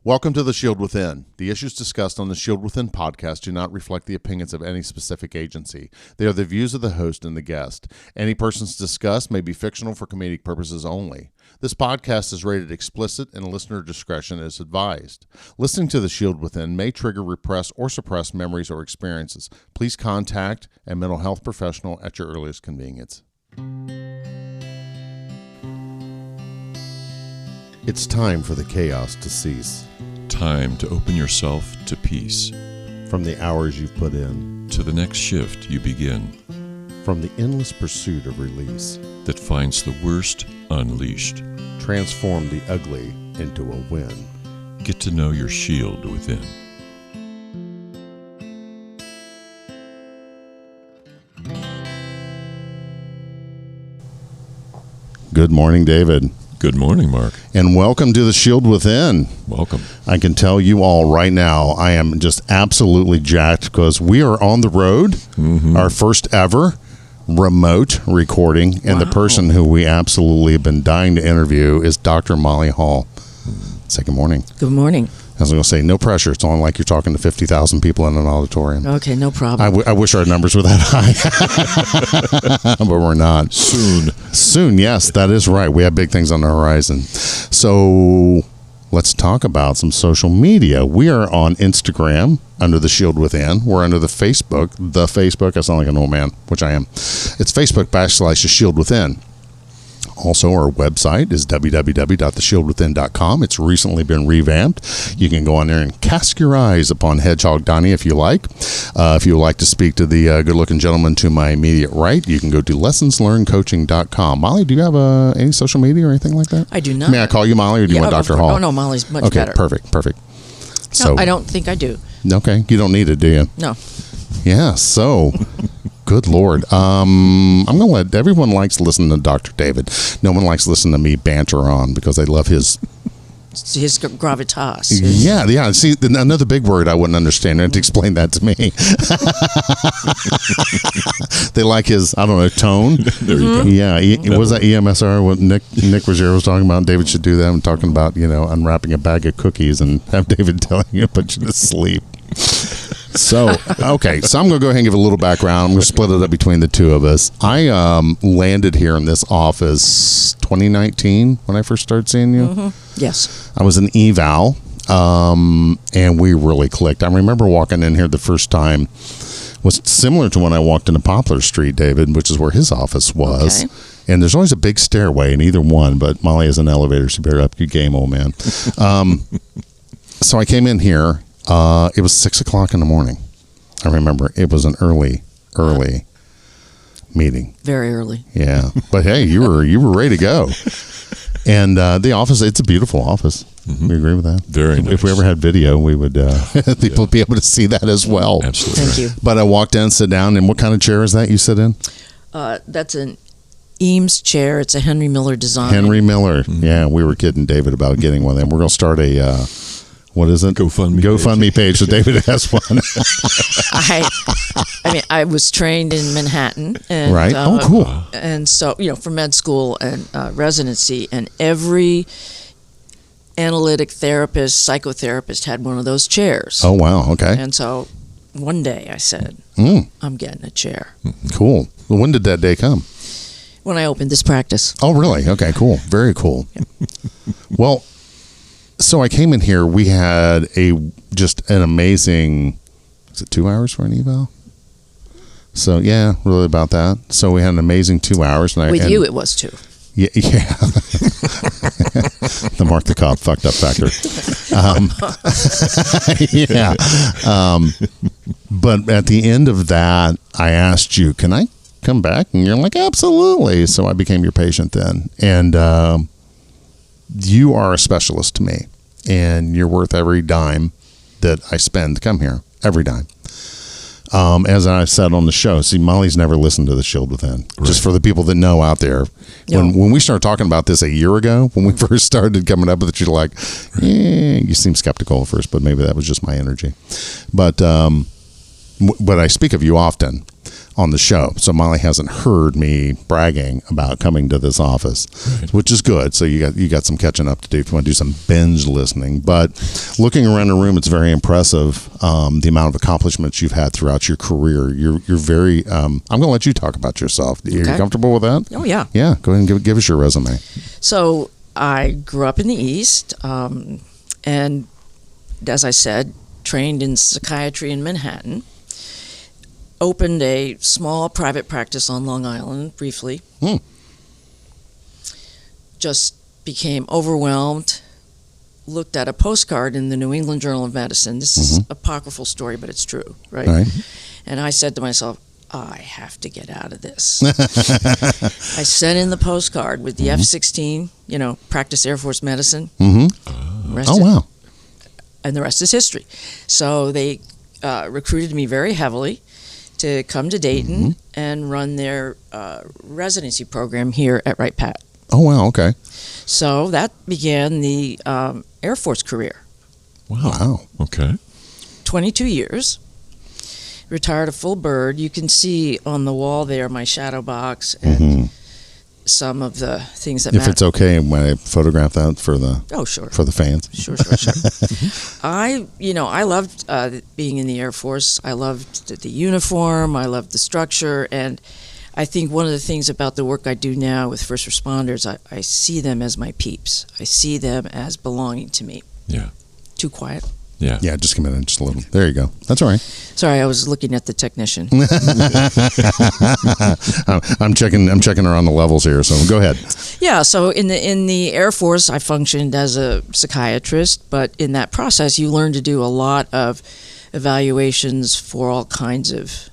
Welcome to The Shield Within. The issues discussed on the Shield Within podcast do not reflect the opinions of any specific agency. They are the views of the host and the guest. Any persons discussed may be fictional for comedic purposes only. This podcast is rated explicit and listener discretion is advised. Listening to The Shield Within may trigger repressed or suppressed memories or experiences. Please contact a mental health professional at your earliest convenience. It's time for the chaos to cease. Time to open yourself to peace. From the hours you've put in. To the next shift you begin. From the endless pursuit of release. That finds the worst unleashed. Transform the ugly into a win. Get to know your shield within. Good morning, David. Good morning, Mark. And welcome to The Shield Within. Welcome. I can tell you all right now, I am just absolutely jacked because we are on the road, our first ever remote recording, and the person who we absolutely have been dying to interview is Dr. Molly Hall. Say good morning. Good morning. I was going to say, no pressure. It's only like you're talking to 50,000 people in an auditorium. Okay, no problem. I wish our numbers were that high, but we're not. Soon, yes, that is right. We have big things on the horizon. So let's talk about some social media. We are on Instagram under The Shield Within. We're under the Facebook. I sound like an old man, which I am. It's Facebook/The Shield Within. Also, our website is www.theshieldwithin.com. It's recently been revamped. You can go on there and cast your eyes upon Hedgehog Donnie if you like. If you would like to speak to the good-looking gentleman to my immediate right, you can go to lessonslearnedcoaching.com. Molly, do you have any social media or anything like that? I do not. May I call you Molly, or do you want Dr. Hall? Oh, no, Molly's much better. Okay, perfect. No, I don't think I do. Okay, you don't need it, do you? No. Yeah, so... Good Lord. I'm going to let everyone likes listening to Dr. David. No one likes listening to me banter on because they love his gravitas. Yeah. See, another big word I wouldn't understand. You have to explain that to me. They like his, I don't know, tone. There you go. Yeah. Was that EMSR? What Nick Ruggiero was talking about? David should do that. I'm talking about, unwrapping a bag of cookies and have David telling you to put you to sleep. So I'm going to go ahead and give a little background. I'm going to split it up between the two of us. I landed here in this office 2019 when I first started seeing you. Mm-hmm. Yes. I was an eval, and we really clicked. I remember walking in here the first time was similar to when I walked into Poplar Street, David, which is where his office was. Okay. And there's always a big stairway in either one, but Molly has an elevator, so better up your game, old man. So I came in here. It was 6 o'clock in the morning. I remember it was an early meeting. Very early. Yeah, but hey, you were ready to go. And the office, it's a beautiful office. Mm-hmm. We agree with that. Very nice. If we ever had video, we would people be able to see that as well. Absolutely. Thank you. But I walked in, sit down, and what kind of chair is that you sit in? That's an Eames chair. It's a Henry Miller design. Henry Miller. Mm-hmm. Yeah, we were kidding David about getting one of them. We're going to start a... what is it? GoFundMe page. So David has one. I was trained in Manhattan. And, right. Oh, cool. And so, for med school and residency, and every analytic therapist, psychotherapist had one of those chairs. Oh, wow. Okay. And so one day I said, I'm getting a chair. Cool. Well, when did that day come? When I opened this practice. Oh, really? Okay, cool. Very cool. Yeah. Well, so I came in here. We had just an amazing. Is it 2 hours for an eval? So yeah, really about that. So we had an amazing 2 hours. With you, it was 2. Yeah. The Marc the Cop fucked up factor. Yeah. But at the end of that, I asked you, "Can I come back?" And you're like, "Absolutely." So I became your patient then, and. You are a specialist to me, and you're worth every dime that I spend to come here. Every dime. As I said on the show, see, Molly's never listened to The Shield Within. Right. Just for the people that know out there. When we started talking about this a year ago, when we first started coming up with it, you're like, you seem skeptical at first, but maybe that was just my energy. But I speak of you often. on the show. So Molly hasn't heard me bragging about coming to this office, which is good. So you got some catching up to do if you want to do some binge listening. But looking around the room, it's very impressive, the amount of accomplishments you've had throughout your career. You're very. I'm going to let you talk about yourself. Are you comfortable with that? Oh yeah. Yeah. Go ahead and give us your resume. So I grew up in the East, and as I said, trained in psychiatry in Manhattan. Opened a small private practice on Long Island briefly. Just became overwhelmed. Looked at a postcard in the New England Journal of Medicine. This is an apocryphal story, but it's true, right? And I said to myself, I have to get out of this. I sent in the postcard with the F-16, practice Air Force medicine. Oh, wow. And the rest is history. So they recruited me very heavily to come to Dayton and run their residency program here at Wright Pat. Oh, wow. Okay. So that began the Air Force career. Wow. Okay. 22 years. Retired a full bird. You can see on the wall there my shadow box and some of the things that matter. If it's okay, when I photograph that for the for the fans. Sure. I loved being in the Air Force. I loved the uniform. I loved the structure, and I think one of the things about the work I do now with first responders, I see them as my peeps. I see them as belonging to me. Yeah. Too quiet. Yeah. Yeah, just come in just a little. There you go. That's all right. Sorry, I was looking at the technician. I'm checking her on the levels here, so go ahead. Yeah, so in the Air Force, I functioned as a psychiatrist, but in that process, you learn to do a lot of evaluations for all kinds of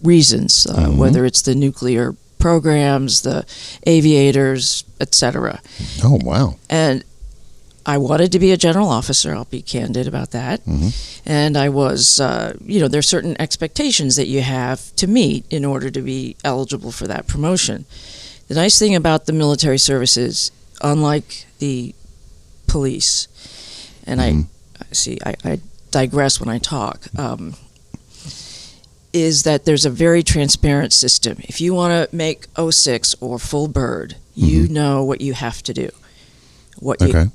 reasons, whether it's the nuclear programs, the aviators, etc. Oh, wow. And I wanted to be a general officer. I'll be candid about that. And I was, there's certain expectations that you have to meet in order to be eligible for that promotion. The nice thing about the military service is, unlike the police, and I digress when I talk, is that there's a very transparent system. If you want to make 06 or full bird, you know what you have to do.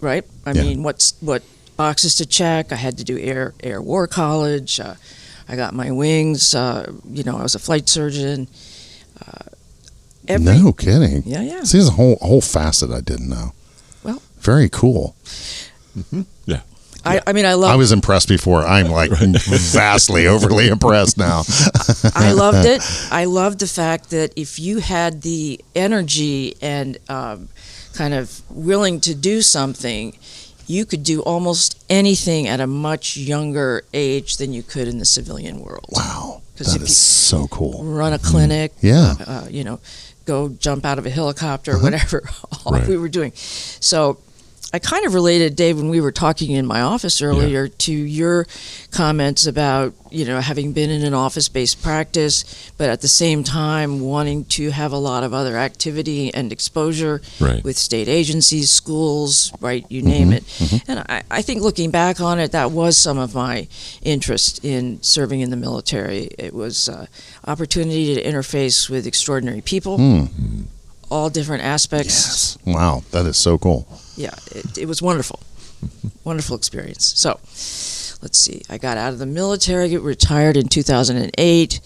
Right? I mean, what boxes to check. I had to do Air War College. I got my wings. I was a flight surgeon. No kidding. Yeah. See, there's a whole facet I didn't know. Well, very cool. Yeah. I was impressed before. I'm like vastly overly impressed now. I loved it. I loved the fact that if you had the energy and kind of willing to do something, you could do almost anything at a much younger age than you could in the civilian world. Wow, that is so cool. Run a clinic, go jump out of a helicopter, whatever we were doing. So I kind of related, Dave, when we were talking in my office earlier, to your comments about, having been in an office-based practice, but at the same time wanting to have a lot of other activity and exposure with state agencies, schools, you name it. And I think looking back on it, that was some of my interest in serving in the military. It was opportunity to interface with extraordinary people, all different aspects. Yes. Wow, that is so cool. Yeah, it was wonderful. Wonderful experience. So, let's see. I got out of the military, retired in 2008,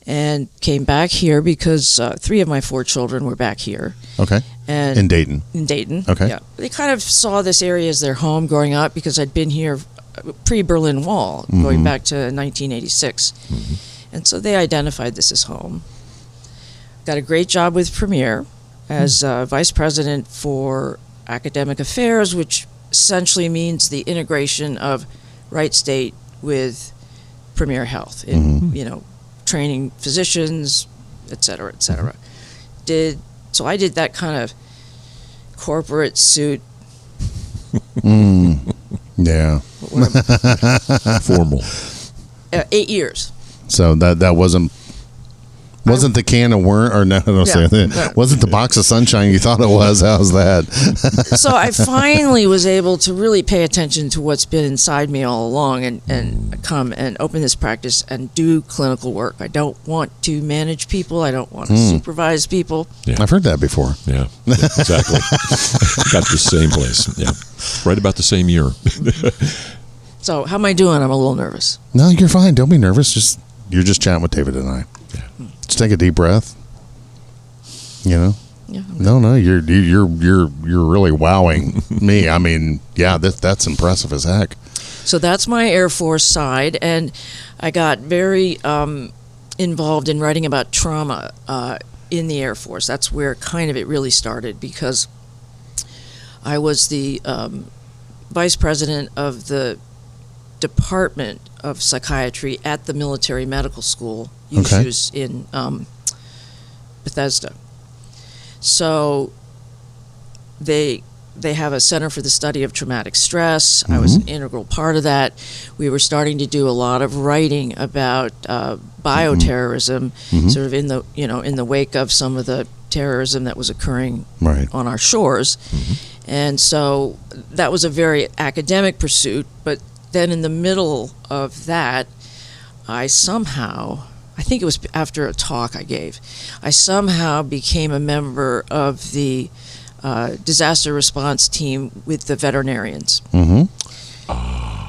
and came back here because 3 of my 4 children were back here. Okay. And in Dayton. In Dayton. Okay. Yeah. They kind of saw this area as their home growing up because I'd been here pre-Berlin Wall, going back to 1986. And so they identified this as home. Got a great job with Premier as vice president for academic affairs, which essentially means the integration of Wright State with Premier Health in training physicians, et cetera, et cetera. So I did that kind of corporate suit. Yeah. Formal. 8 years. So that wasn't Wasn't the can of worm, or no, don't say that. Wasn't the box of sunshine you thought it was? How's that? So I finally was able to really pay attention to what's been inside me all along and come and open this practice and do clinical work. I don't want to manage people. I don't want to supervise people. Yeah. I've heard that before. Yeah, exactly. Got to the same place. Yeah, right about the same year. So how am I doing? I'm a little nervous. No, you're fine. Don't be nervous. You're just chatting with David and I. Yeah. Just take a deep breath. You know. Yeah. No, you're really wowing me. I mean, yeah, that's impressive as heck. So that's my Air Force side, and I got very involved in writing about trauma in the Air Force. That's where kind of it really started, because I was the vice president of the Department of Psychiatry at the Military Medical School, USUS, in Bethesda. So they have a Center for the Study of Traumatic Stress. I was an integral part of that. We were starting to do a lot of writing about bioterrorism, sort of in the wake of some of the terrorism that was occurring on our shores. And so that was a very academic pursuit, but then in the middle of that, I think it was after a talk I gave, I somehow became a member of the disaster response team with the veterinarians.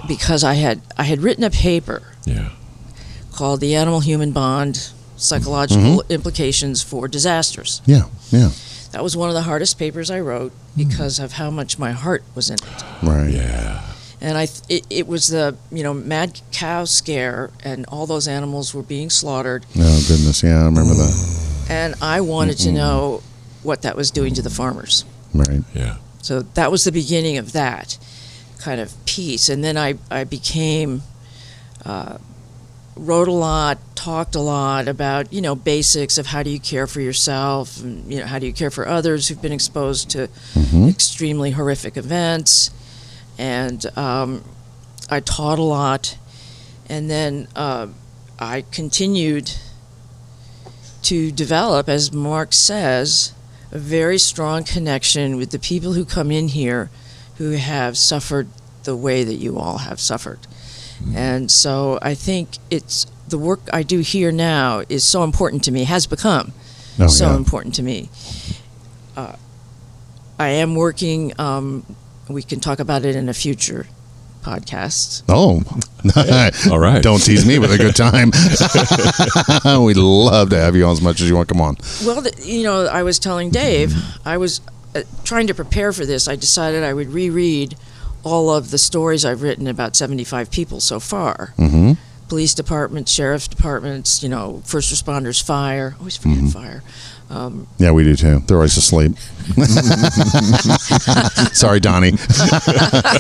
Because I had written a paper called The Animal-Human Bond, Psychological Implications for Disasters. Yeah. That was one of the hardest papers I wrote because of how much my heart was in it. Right. Yeah. And it was the mad cow scare, and all those animals were being slaughtered. Oh goodness, yeah, I remember that. And I wanted to know what that was doing to the farmers. Right. Yeah. So that was the beginning of that kind of piece. And then I became, wrote a lot, talked a lot about, basics of how do you care for yourself, and, how do you care for others who've been exposed to extremely horrific events. And I taught a lot. And then I continued to develop, as Marc says, a very strong connection with the people who come in here who have suffered the way that you all have suffered. And so I think it's the work I do here now is so important to me, has become important to me. I am working, we can talk about it in a future podcast. Oh, all right. Don't tease me with a good time. We'd love to have you on as much as you want. Come on. Well, I was telling Dave, I was trying to prepare for this. I decided I would reread all of the stories I've written about 75 people so far. Police departments, sheriff departments, first responders, fire. Always forget fire. Yeah, we do too. They're always asleep. Sorry, Donnie.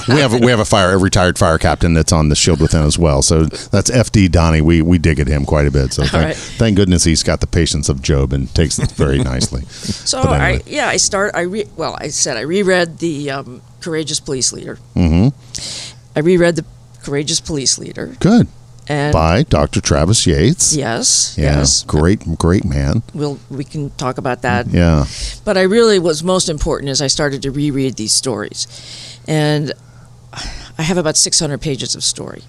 we have a retired fire captain that's on the Shield Within as well. So that's FD Donnie. We dig at him quite a bit. So thank goodness he's got the patience of Job and takes it very nicely. So anyway. I reread the Courageous Police Leader. I reread the Courageous Police Leader. Good. And by Dr. Travis Yates. Yes. Yeah, yes. Great man. We can talk about that. Yeah. But I really was most important as I started to reread these stories. And I have about 600 pages of story.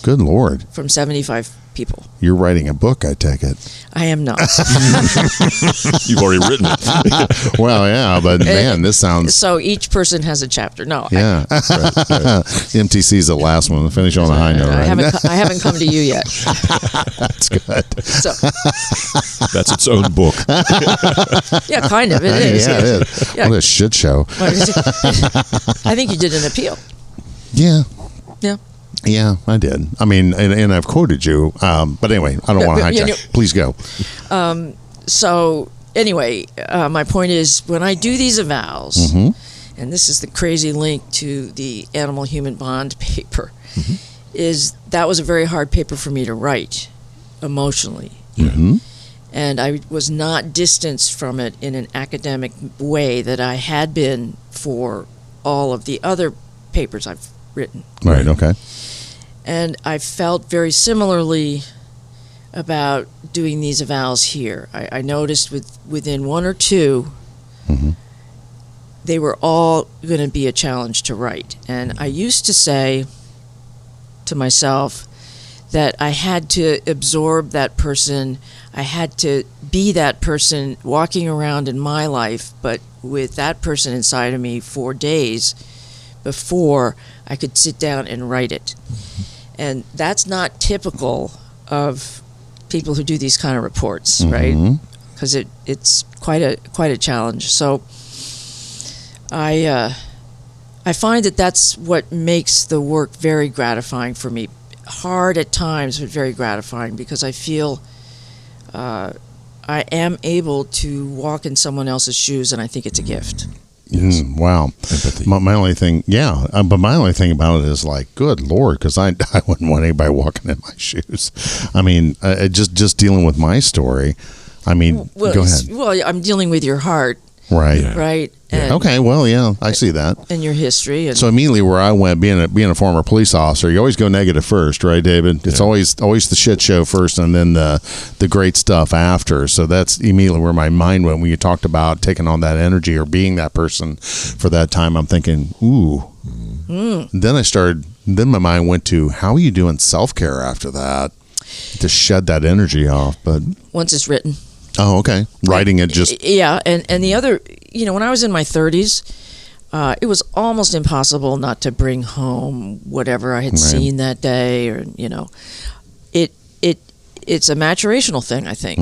Good Lord. From 75 people. You're writing a book, I take it. I am not. You've already written it. Well, yeah, but man, this sounds... So each person has a chapter. No. Yeah. MTC's the last one. Finish on a high note, right? I haven't come to you yet. That's good. So. That's its own book. Yeah, kind of. It is. Yeah, it is. Yeah. What a shit show. I think you did an appeal. Yeah. Yeah. Yeah, I did. I mean, and I've quoted you. But anyway, I don't want to hijack. Please go. So anyway, my point is, when I do these evals, and this is the crazy link to the Animal-Human Bond paper, is that was a very hard paper for me to write emotionally. And I was not distanced from it in an academic way that I had been for all of the other papers I've written. Right, okay. And I felt very similarly about doing these evals here, I noticed within one or two, they were all going to be a challenge to write. And I used to say to myself that I had to absorb that person. I had to be that person walking around in my life, but with that person inside of me for days before I could sit down and write it. And that's not typical of people who do these kind of reports, right? Because it's quite a challenge. So I find that that's what makes the work very gratifying for me. Hard at times, but very gratifying, because I feel I am able to walk in someone else's shoes, and I think it's a gift. Yes. Wow. Empathy. My only thing, but my only thing about it is like, good Lord, because I wouldn't want anybody walking in my shoes. I mean, just dealing with my story. I mean, go ahead. Well, I'm dealing with your heart, Right. Yeah. right? And, Okay. Well, yeah, I see that. and your history. And So immediately where I went, being a former police officer, you always go negative first, right, David? It's always the shit show first, and then the great stuff after. So that's immediately where my mind went when you talked about taking on that energy or being that person for that time. I'm thinking, ooh. Then my mind went to, how are you doing self-care after that to shed that energy off? But once it's written. oh, okay, writing it just and the other, when I was in my 30s, it was almost impossible not to bring home whatever I had seen that day, or it's a maturational thing, I think.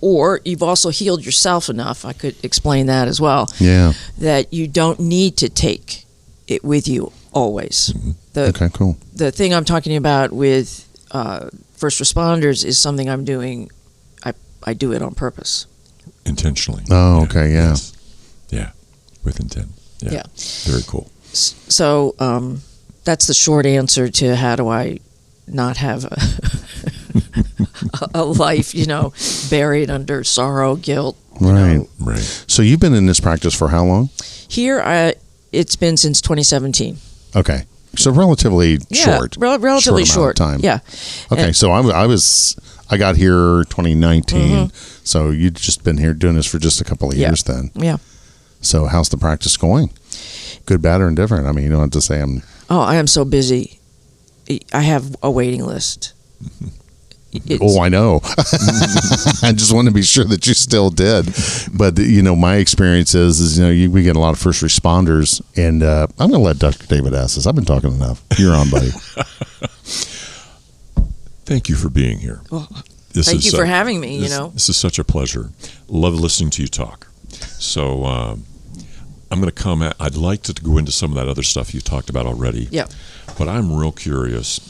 Or you've also healed yourself enough, I could explain that as well, that you don't need to take it with you always. Okay, cool. The thing I'm talking about with first responders is something I'm doing. I do it on purpose, Intentionally. Oh, okay, yeah. Yes. Yeah, with intent. Yeah. Very cool. So that's the short answer to how do I not have a life, buried under sorrow, guilt. Right. Right. So you've been in this practice for how long? Here, it's been since 2017. Okay. So relatively short. Relatively short short. amount of time. Yeah. Okay. So I got here 2019. So you've just been here doing this for just a couple of years then. Yeah. So how's the practice going? Good, bad, or indifferent? I mean, you don't have to say I'm... Oh, I am so busy. I have a waiting list. I know. I just want to be sure that you still did. But, my experience is we get a lot of first responders, and I'm going to let Dr. David ask this. I've been talking enough. You're on, buddy. Thank you for being here. Well, thank you for having me, This is such a pleasure. Love listening to you talk. So I'm going to come at, I'd like to go into some of that other stuff you talked about already. Yeah. But I'm real curious.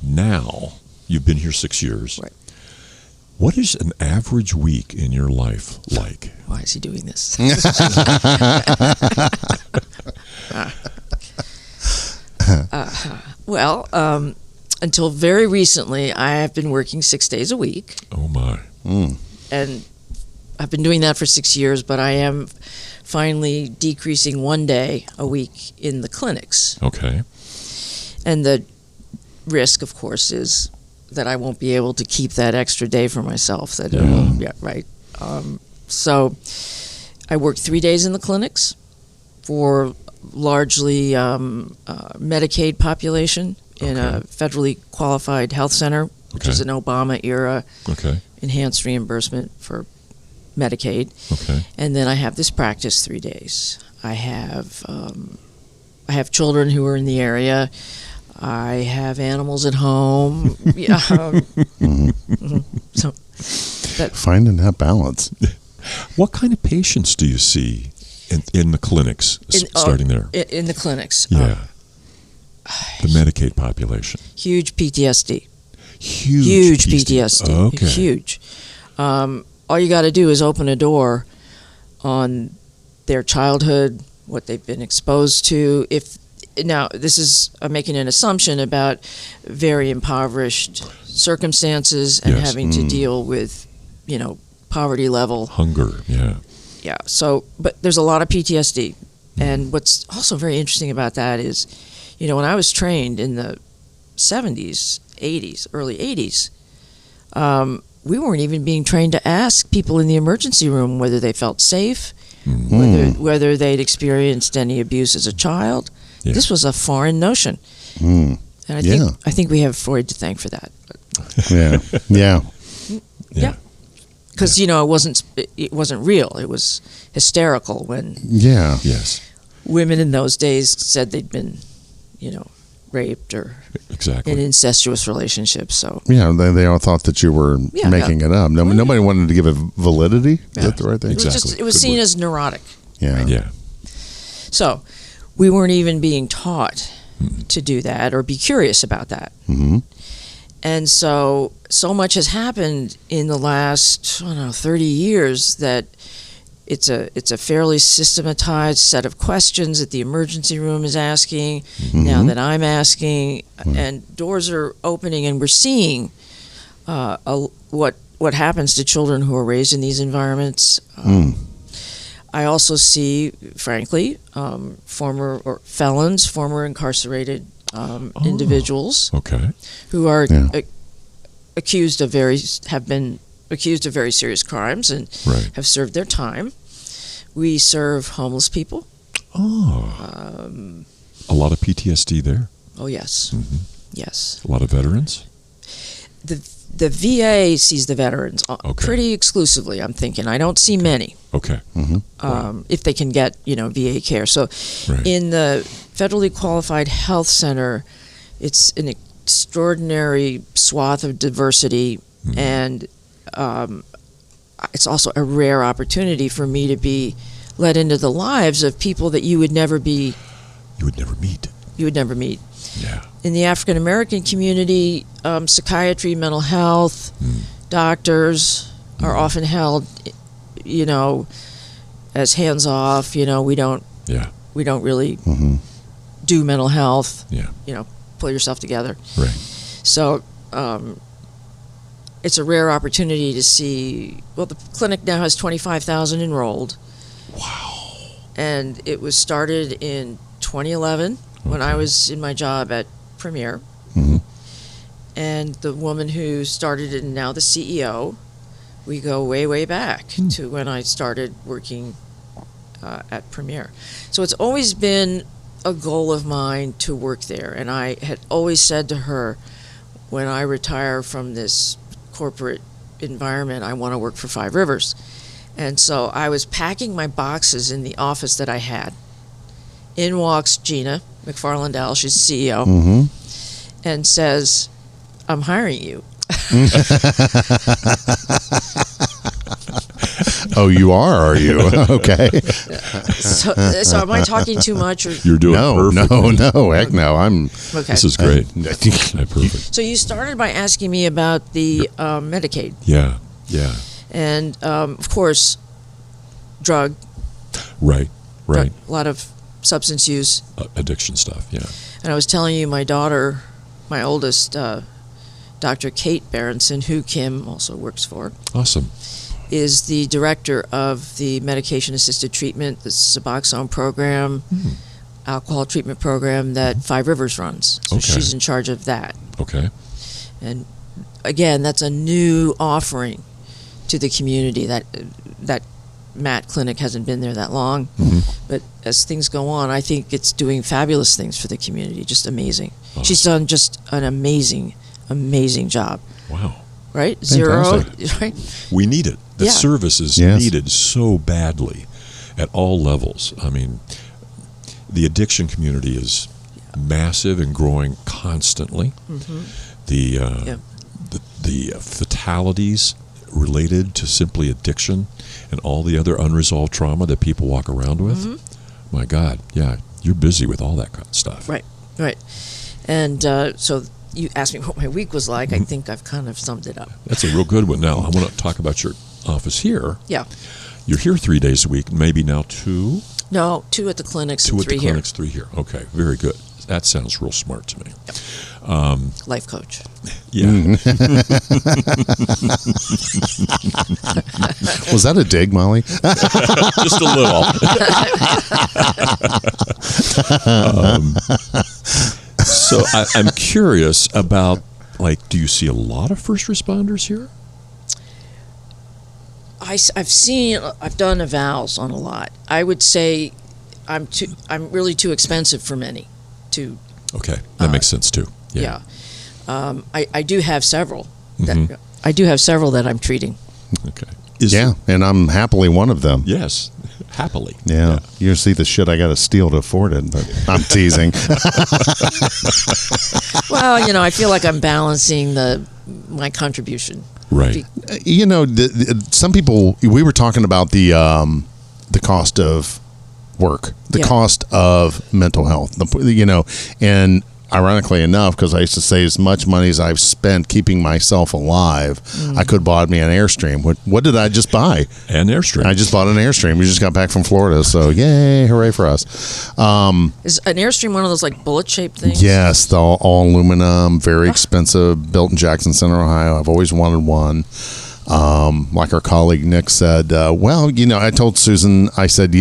Now, you've been here 6 years. Right. What is an average week in your life like? Why is he doing this? Well, until very recently, I have been working 6 days a week. Oh, my. And I've been doing that for 6 years, but I am finally decreasing 1 day a week in the clinics. Okay. And the risk, of course, is that I won't be able to keep that extra day for myself. Right. So I work 3 days in the clinics for largely Medicaid population in a federally qualified health center, which is an Obama-era enhanced reimbursement for Medicaid. Okay. And then I have this practice 3 days. I have children who are in the area. I have animals at home. So finding that balance. What kind of patients do you see in the clinics, starting there? In the clinics. Yeah. The Medicaid population. Huge PTSD. Huge PTSD. Okay. Huge. All you got to do is open a door on their childhood, what they've been exposed to. Now, I'm making an assumption about very impoverished circumstances and having to deal with, poverty level. Hunger, yeah. Yeah, but there's a lot of PTSD. And what's also very interesting about that is, when I was trained in the 70s, 80s, early 80s, we weren't even being trained to ask people in the emergency room whether they felt safe, whether they'd experienced any abuse as a child. Yeah. This was a foreign notion. And I think we have Freud to thank for that. Yeah. Because it wasn't real. It was hysterical when women in those days said they'd been, raped or in incestuous relationships. So they all thought that you were making it up. Nobody wanted to give it validity. Is that the right thing? It was seen as neurotic. Yeah. Right? Yeah. So we weren't even being taught to do that or be curious about that. Mm-hmm. And so much has happened in the last 30 years that it's a fairly systematized set of questions that the emergency room is asking, now that I'm asking, and doors are opening, and we're seeing what happens to children who are raised in these environments. I also see, frankly, former felons, former incarcerated individuals who are have been accused of very serious crimes and have served their time. We serve homeless people. A lot of PTSD there. Oh, yes. Yes. A lot of veterans. The VA sees the veterans pretty exclusively, I'm thinking. I don't see many. Okay. If they can get, VA care. So in the federally qualified health center, it's an extraordinary swath of diversity, and it's also a rare opportunity for me to be let into the lives of people that you would never meet. Yeah. In the African American community, psychiatry, mental health, doctors are often held, as hands off. We don't really do mental health. Yeah. Pull yourself together. Right. So it's a rare opportunity to see. Well, the clinic now has 25,000 enrolled. Wow. And it was started in 2011 when I was in my job at Premier. And the woman who started it and now the CEO, we go way, way back to when I started working at Premier. So it's always been a goal of mine to work there. And I had always said to her, when I retire from this corporate environment, I want to work for Five Rivers. And so I was packing my boxes in the office that I had. In walks Gina McFarlandell, she's CEO, and says, I'm hiring you. Oh, you are you? Okay. So am I talking too much? Or? You're doing perfect. No, heck no. Okay. This is great. Perfect. So you started by asking me about the Medicaid. Yeah. And, of course, drug. Right. A lot of substance use. Addiction stuff, yeah. And I was telling you, my daughter, my oldest, Dr. Kate Berenson, who Kim also works for. Awesome. Is the director of the medication-assisted treatment, the Suboxone program, alcohol treatment program that Five Rivers runs. So she's in charge of that. Okay. And again, that's a new offering to the community. That Matt Clinic hasn't been there that long, but as things go on, I think it's doing fabulous things for the community. Just amazing. Awesome. She's done just an amazing job. Wow. Right? Fantastic. Zero. Right? We need it. The service is needed so badly at all levels. I mean, the addiction community is massive and growing constantly. The fatalities related to simply addiction and all the other unresolved trauma that people walk around with. My God, you're busy with all that kind of stuff. Right. And so you asked me what my week was like. I think I've kind of summed it up. That's a real good one. Now, I want to talk about your office here. Yeah. You're here 3 days a week, maybe now 2? No, 2 at the clinics and 3 here. 2 at the clinics, 3 here. Okay, very good. That sounds real smart to me. Yep. Life coach. Yeah. Was that a dig, Molly? Just a little. So I'm curious about like, do you see a lot of first responders here? I've done evals on a lot. I would say I'm really too expensive for many. Okay, that makes sense too. Yeah. I do have several. I do have several that I'm treating. Okay. And I'm happily one of them. Yes, happily. Yeah. You see the shit I got to steal to afford it, but I'm teasing. Well, I feel like I'm balancing my contribution. Right. Some people, we were talking about the cost of work, the cost of mental health, and ironically enough, because I used to say as much money as I've spent keeping myself alive, I could have bought me an Airstream. What did I just buy? An Airstream. I just bought an Airstream. We just got back from Florida, so yay, hooray for us. Is an Airstream one of those like bullet-shaped things? Yes, the all aluminum, very expensive, built in Jackson Center, Ohio. I've always wanted one. Like our colleague Nick said, I told Susan, I said,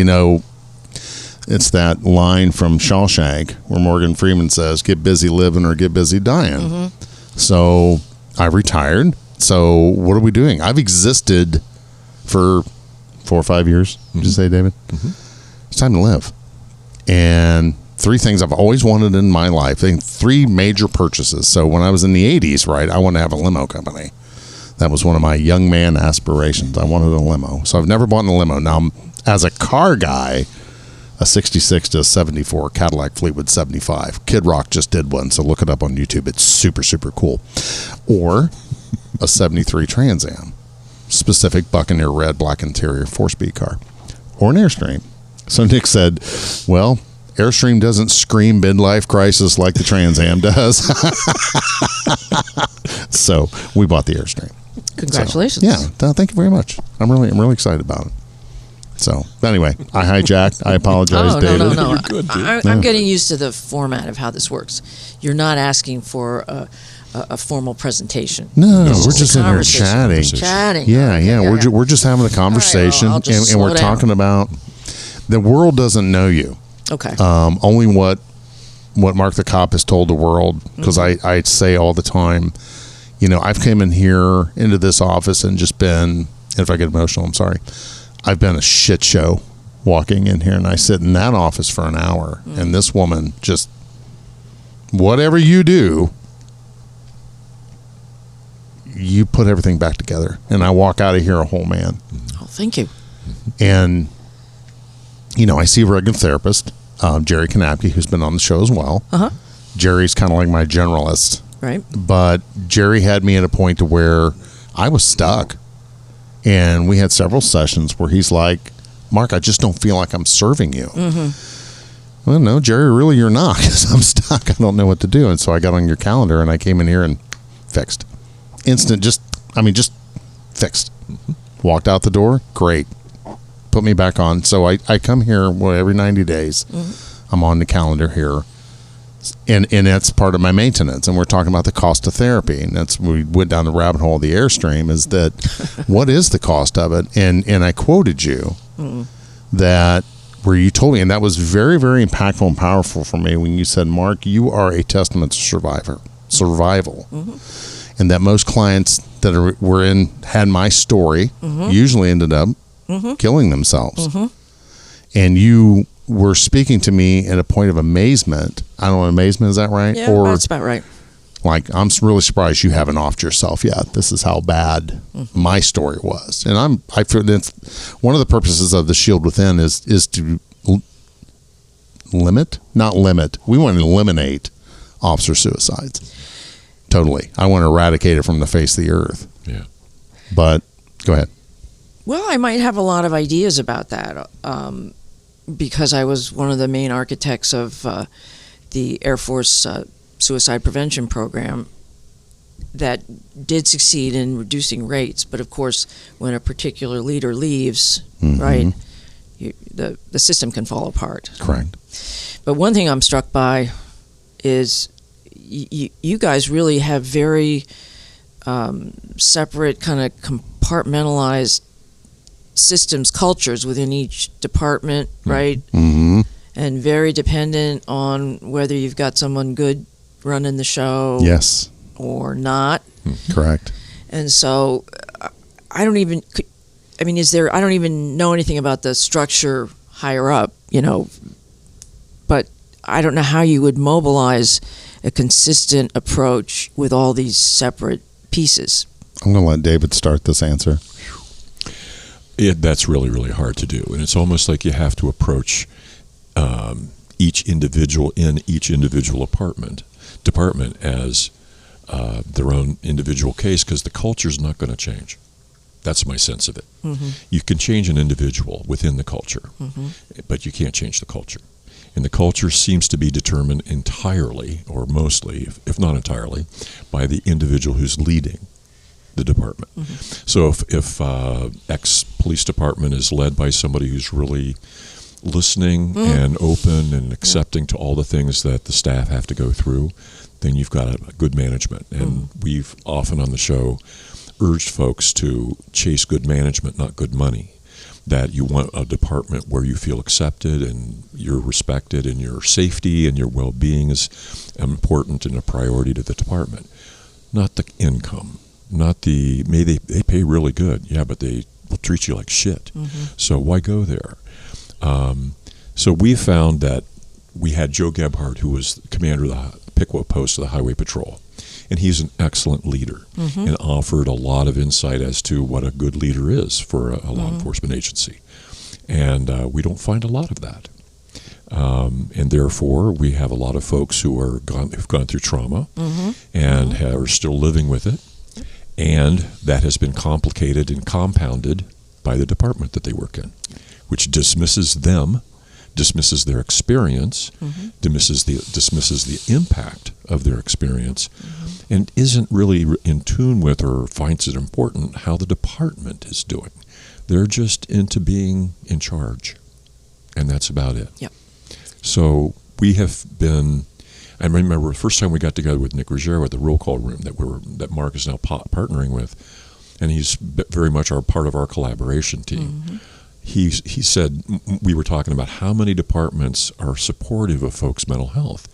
it's that line from Shawshank where Morgan Freeman says, get busy living or get busy dying. So I retired. So what are we doing? I've existed for 4 or 5 years. Did you say, David? It's time to live. And 3 things I've always wanted in my life. 3 major purchases. So when I was in the 80s, right, I wanted to have a limo company. That was one of my young man aspirations. I wanted a limo. So I've never bought a limo. Now, as a car guy, a 66 to a 74 Cadillac Fleetwood 75. Kid Rock just did one, so look it up on YouTube. It's super, super cool. Or a 73 Trans Am. Specific Buccaneer red, black interior, 4-speed car. Or an Airstream. So Nick said, well, Airstream doesn't scream midlife crisis like the Trans Am does. So we bought the Airstream. Congratulations. So, thank you very much. I'm really excited about it. So anyway, I hijacked. I apologize, David. No. You're good, dude. I'm getting used to the format of how this works. You're not asking for a formal presentation. No, we're just in here chatting. Yeah. We're just having a conversation, right, and we're talking about the world doesn't know you. Okay. Only what Marc the Cop has told the world. Because I say all the time, I've come in here into this office and just been. If I get emotional, I'm sorry. I've been a shit show walking in here, and I sit in that office for an hour, and this woman just, whatever you do, you put everything back together, and I walk out of here a whole man. Oh, thank you. And, I see a regular therapist, Jerry Kanapke, who's been on the show as well. Jerry's kind of like my generalist. Right. But Jerry had me at a point to where I was stuck. And we had several sessions where he's like, Mark, I just don't feel like I'm serving you. Well, no, Jerry, really you're not, because I'm stuck. I don't know what to do. And so I got on your calendar and I came in here and fixed. Instant, just fixed. Walked out the door, great. Put me back on. So I come here every 90 days. I'm on the calendar here. And that's part of my maintenance, and we're talking about the cost of therapy, and we went down the rabbit hole of the Airstream. Is that what is the cost of it? And I quoted you that where you told me, and that was very, very impactful and powerful for me when you said, Mark, you are a testament to survival, and that most clients that were in had my story usually ended up killing themselves, and you were speaking to me at a point of amazement. I don't know, amazement, is that right? Yeah, that's about right. Like, I'm really surprised you haven't offed yourself yet. This is how bad my story was. And I feel that's one of the purposes of the Shield Within is to not limit. We want to eliminate officer suicides. Totally. I want to eradicate it from the face of the earth. Yeah. But go ahead. Well, I might have a lot of ideas about that. Because I was one of the main architects of the Air Force suicide prevention program that did succeed in reducing rates. But of course, when a particular leader leaves, right, the system can fall apart. Correct. But one thing I'm struck by is you guys really have very separate, kind of compartmentalized systems, cultures within each department, right? And very dependent on whether you've got someone good running the show. Yes. or not. Correct. And so I don't even know anything about the structure higher up, but I don't know how you would mobilize a consistent approach with all these separate pieces. I'm going to let David start this answer. That's really, really hard to do. And it's almost like you have to approach each individual in each individual department as their own individual case, because the culture is not going to change. That's my sense of it. Mm-hmm. You can change an individual within the culture, but you can't change the culture. And the culture seems to be determined entirely, or mostly, if not entirely, by the individual who's leading the department. Mm-hmm. So if X police department is led by somebody who's really listening and open and accepting to all the things that the staff have to go through, then you've got a good management. And we've often on the show urged folks to chase good management, not good money. That you want a department where you feel accepted and you're respected and your safety and your well-being is important and a priority to the department. Not the income. Not the, they pay really good, yeah, but they will treat you like shit. Mm-hmm. So why go there? So we found that we had Joe Gebhardt, who was the commander of the Piqua Post of the Highway Patrol. And he's an excellent leader and offered a lot of insight as to what a good leader is for a law enforcement agency. And we don't find a lot of that. And therefore, we have a lot of folks who've gone through trauma and are still living with it. And that has been complicated and compounded by the department that they work in, which dismisses them, dismisses their experience, dismisses the impact of their experience, and isn't really in tune with or finds it important how the department is doing. They're just into being in charge, and that's about it. Yep. So we have been. I remember the first time we got together with Nick Ruggiero at the roll call room that Marc is now partnering with, and he's very much part of our collaboration team. He said, we were talking about how many departments are supportive of folks' mental health.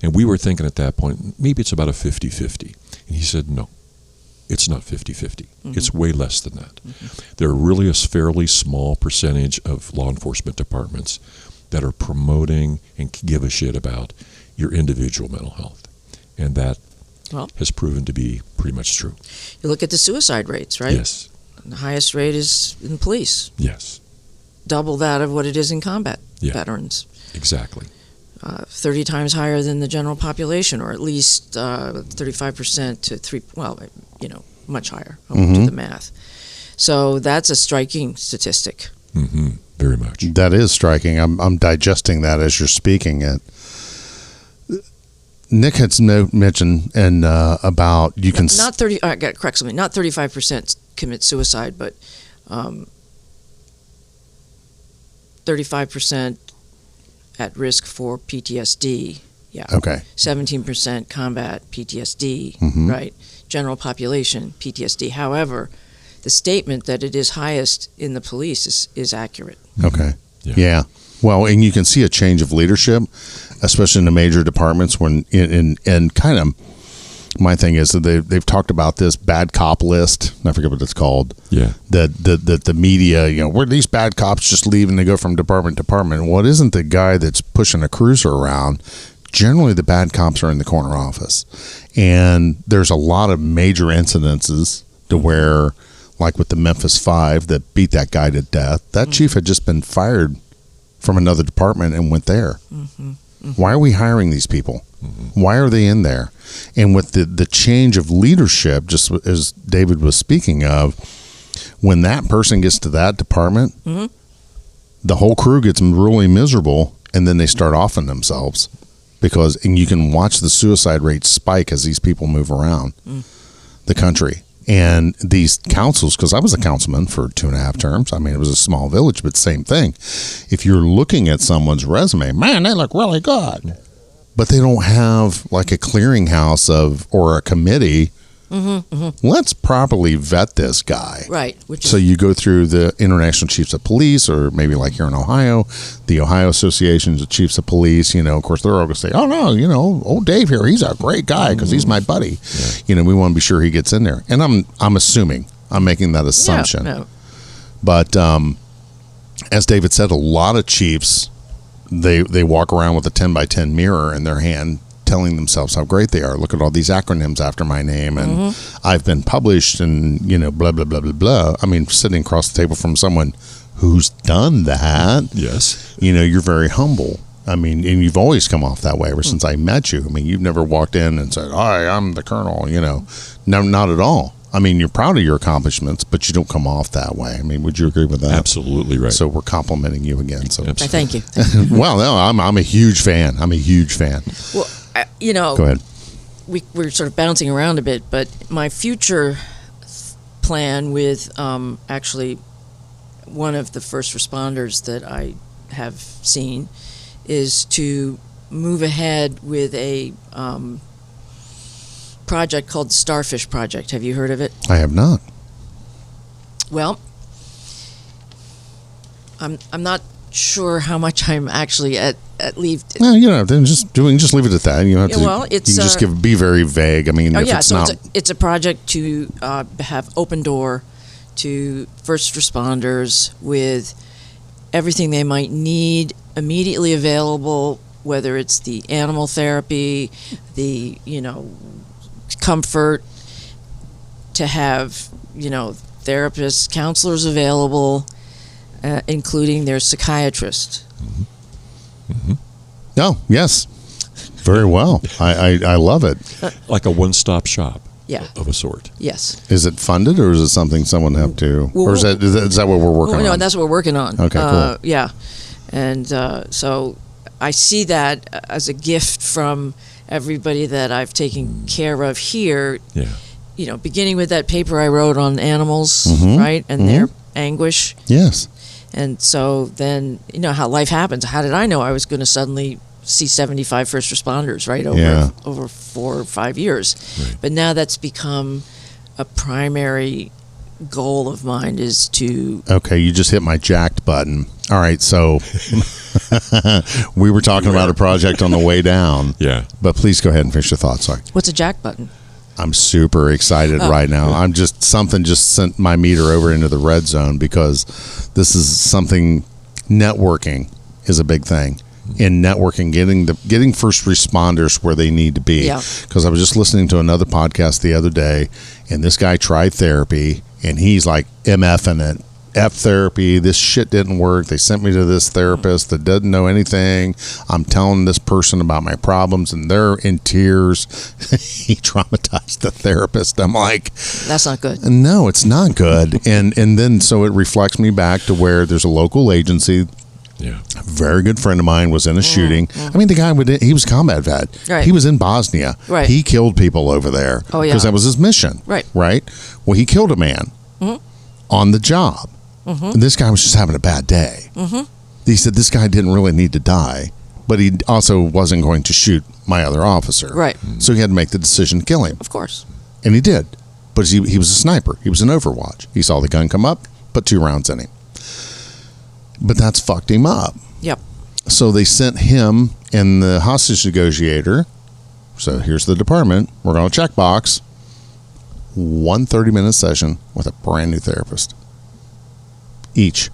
And we were thinking at that point, maybe it's about a 50-50. And he said, no, it's not 50-50. It's way less than that. There are really a fairly small percentage of law enforcement departments that are promoting and give a shit about your individual mental health. And that has proven to be pretty much true. You look at the suicide rates, right? Yes. The highest rate is in police. Yes. Double that of what it is in combat veterans. Exactly. 30 times higher than the general population, or at least 35% to much higher. I won't do the math. So that's a striking statistic. Very much. That is striking. I'm digesting that as you're speaking it. Nick had mentioned about you can not 30. I got to correct something. Not 35% commit suicide, but 35% at risk for PTSD. Yeah. Okay. 17% combat PTSD. Right. General population PTSD. However, the statement that it is highest in the police is accurate. Okay. Yeah. Well, and you can see a change of leadership, especially in the major departments when and kind of my thing is that they've talked about this bad cop list. I forget what it's called. Yeah. The media, where these bad cops just leave and they go from department to department. Well, it isn't the guy that's pushing a cruiser around. Generally, the bad cops are in the corner office. And there's a lot of major incidences to where, like with the Memphis 5 that beat that guy to death, that chief had just been fired from another department and went there. Why are we hiring these people? Why are they in there? And with the change of leadership, just as David was speaking of, when that person gets to that department, the whole crew gets really miserable, and then they start offing themselves and you can watch the suicide rate spike as these people move around the country. And these councils, because I was a councilman for 2.5 terms. I mean, it was a small village, but same thing. If you're looking at someone's resume, man, they look really good. But they don't have like a clearinghouse or a committee Let's properly vet this guy. Right. So you go through the International Chiefs of Police, or maybe like here in Ohio, the Ohio Associations of Chiefs of Police. Of course, they're all going to say, "Oh no, old Dave here, he's a great guy because he's my buddy." Yeah. We want to be sure he gets in there. And I'm assuming, I'm making that assumption. No. But as David said, a lot of chiefs, they walk around with a 10x10 mirror in their hand, telling themselves how great they are. Look at all these acronyms after my name, and I've been published, and blah blah blah blah blah. I mean, sitting across the table from someone who's done that, yes, you're very humble. I mean, and you've always come off that way ever since I met you. I mean, you've never walked in and said, "Hi, I'm the colonel." No, not at all. I mean, you're proud of your accomplishments, but you don't come off that way. I mean, would you agree with that? Absolutely right. So we're complimenting you again. So thank you. Well, no, I'm a huge fan. Well, go ahead. We're sort of bouncing around a bit, but my future plan with actually one of the first responders that I have seen is to move ahead with a project called the Starfish Project. Have you heard of it? I have not. Well, I'm not sure how much I'm actually at leave. No, then just leave it at that. You don't have to. Well, it's you can just be very vague. I mean, it's a project to have open door to first responders with everything they might need immediately available, whether it's the animal therapy, the comfort, to have therapists, counselors available, including their psychiatrist. Oh, yes, very well. I love it. Like a one-stop shop. Yeah. Of a sort. Yes. Is it funded, or is it something someone have to, or is that what we're working on? No, that's what we're working on. Okay, cool. Yeah, and so I see that as a gift from everybody that I've taken care of here. Yeah. Beginning with that paper I wrote on animals, right, and their anguish. Yes. And so then, how life happens. How did I know I was going to suddenly see 75 first responders, right, over 4 or 5 years? Right. But now that's become a primary goal of mine, is to... Okay, you just hit my jacked button. All right, so we were talking about a project on the way down. Yeah. But please go ahead and finish your thoughts. Sorry. What's a jack button? I'm super excited right now. I'm just, something just sent my meter over into the red zone, because this is something, networking is a big thing. In networking, getting first responders where they need to be. Because I was just listening to another podcast the other day, and this guy tried therapy, and he's like MFing it. F therapy, this shit didn't work. They sent me to this therapist that doesn't know anything. I'm telling this person about my problems, and they're in tears. He traumatized the therapist. I'm like, that's not good. No, it's not good. and then so it reflects me back to where there's a local agency. Yeah. A very good friend of mine was in a shooting. I mean, the guy, he was a combat vet. Right. He was in Bosnia. Right. He killed people over there. Oh, yeah. Because that was his mission. Right. Right? Well, he killed a man on the job. And this guy was just having a bad day. He said this guy didn't really need to die, but he also wasn't going to shoot my other officer. Right. So he had to make the decision to kill him. Of course. And he did. But he was a sniper. He was in Overwatch. He saw the gun come up, put 2 rounds in him. But that's fucked him up. Yep. So they sent him and the hostage negotiator. So here's the department. We're going to check box. 1 30-minute session with a brand new therapist. Each.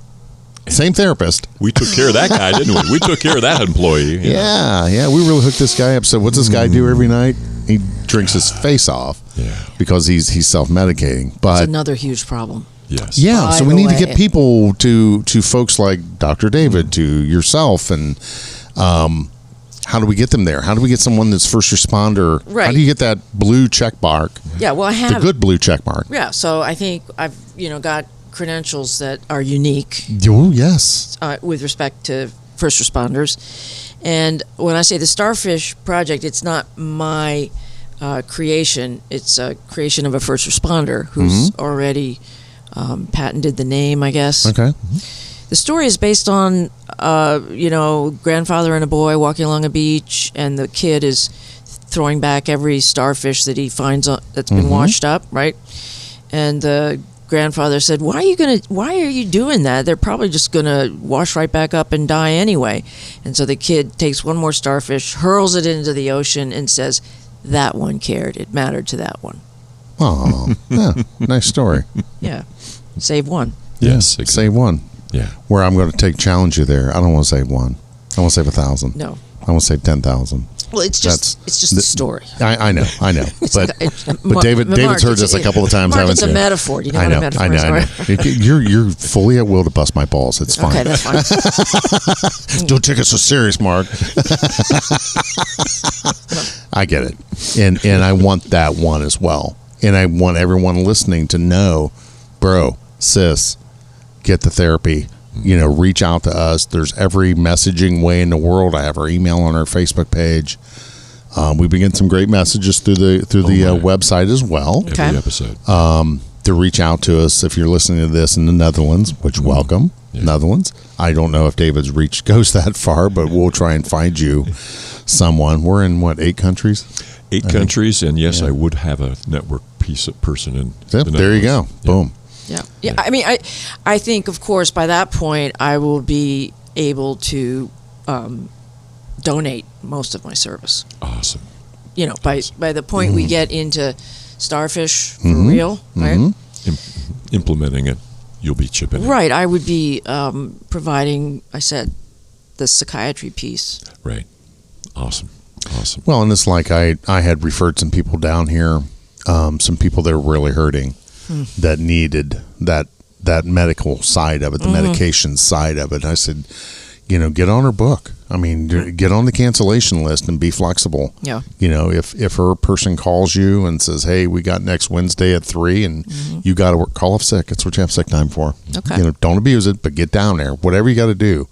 Same therapist. We took care of that guy, didn't we? We took care of that employee. Yeah. We really hooked this guy up. So what's this guy do every night? He drinks his face off because he's self-medicating. But that's another huge problem. Yes. Yeah. So we need to get people to folks like Dr. David, to yourself, and how do we get them there? How do we get someone that's first responder? Right. How do you get that blue check mark? Yeah. Well, I have the good blue check mark. Yeah. So I think I've got credentials that are unique. Oh, yes. With respect to first responders. And when I say the Starfish Project, it's not my creation. It's a creation of a first responder who's already patented the name, I guess. Okay. The story is based on, grandfather and a boy walking along a beach, and the kid is throwing back every starfish that he finds that's been washed up, right? And the grandfather said, why are you doing that? They're probably just going to wash right back up and die anyway. And so the kid takes one more starfish, hurls it into the ocean, and says, that one cared. It mattered to that one. Oh, yeah. Nice story. Yeah. Save one. Yes, exactly. Save one. Yeah. Where I'm going to challenge you there. I don't want to save one. I want to save 1,000. No. I want to save 10,000. Well, it's just a story. I know. But David's heard this a couple of times. Mark, it's a metaphor. You know what a metaphor is? I know. You're fully at will to bust my balls. It's fine. Okay, that's fine. Don't take it so serious, Mark. I get it, and I want that one as well. And I want everyone listening to know, bro, sis, get the therapy. Reach out to us. There's every messaging way in the world. I have our email on our Facebook page. We've been getting some great messages through the website as well. Every episode. To reach out to us if you're listening to this in the Netherlands, which welcome, Netherlands. I don't know if David's reach goes that far, but we'll try and find you someone. We're in 8 countries? 8 countries, and yes, I would have a network person in the Netherlands. There you go. Yeah. Boom. Yeah. I mean, I think, of course, by that point, I will be able to donate most of my service. Awesome. By the point we get into starfish for real, right? Implementing it, you'll be chipping in. Right. I would be providing, I said, the psychiatry piece. Right. Awesome. Well, and it's like I had referred some people down here, some people that were really hurting, that needed that medical side of it, the medication side of it. I said, get on her book. I mean, get on the cancellation list and be flexible. Yeah. If her person calls you and says, hey, we got next Wednesday at 3 and you got to work, call off sick. That's what you have sick time for. Okay. Don't abuse it, but get down there. Whatever you got to do,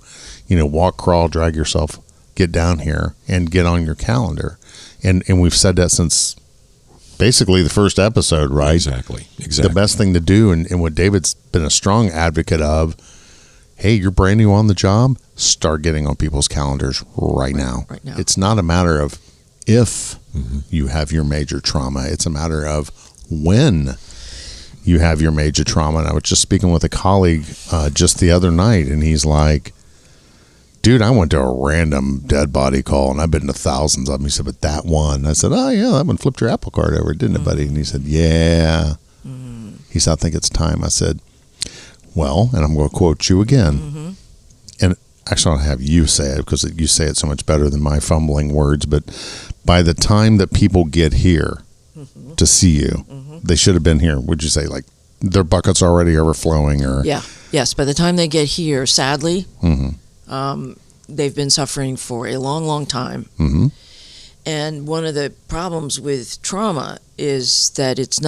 walk, crawl, drag yourself, get down here and get on your calendar. And we've said that since basically the first episode, right? Exactly. The best thing to do, and what David's been a strong advocate of, hey, you're brand new on the job, start getting on people's calendars right now. Right now. It's not a matter of if you have your major trauma. It's a matter of when you have your major trauma. And I was just speaking with a colleague just the other night, and he's like, dude, I went to a random dead body call, and I've been to thousands of them. He said, but that one. I said, oh, yeah, that one flipped your apple cart over, didn't it, buddy? And he said, yeah. He said, I think it's time. I said, well, and I'm going to quote you again. And actually, I'll have you say it because you say it so much better than my fumbling words. But by the time that people get here to see you, they should have been here. Would you say, like, their bucket's already overflowing? Or Yes. By the time they get here, sadly, they've been suffering for a long, long time. And one of the problems with trauma is that it's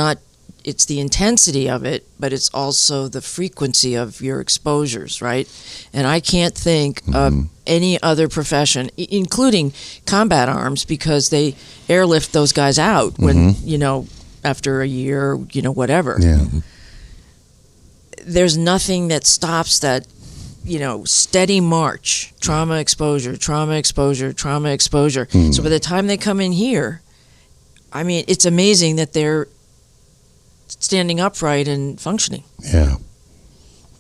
the intensity of it, but it's also the frequency of your exposures, right? And I can't think of any other profession, including combat arms, because they airlift those guys out when, after a year, whatever. Yeah. There's nothing that stops that, steady march, trauma exposure. So by the time they come in here, I mean, it's amazing that they're standing upright and functioning. Yeah.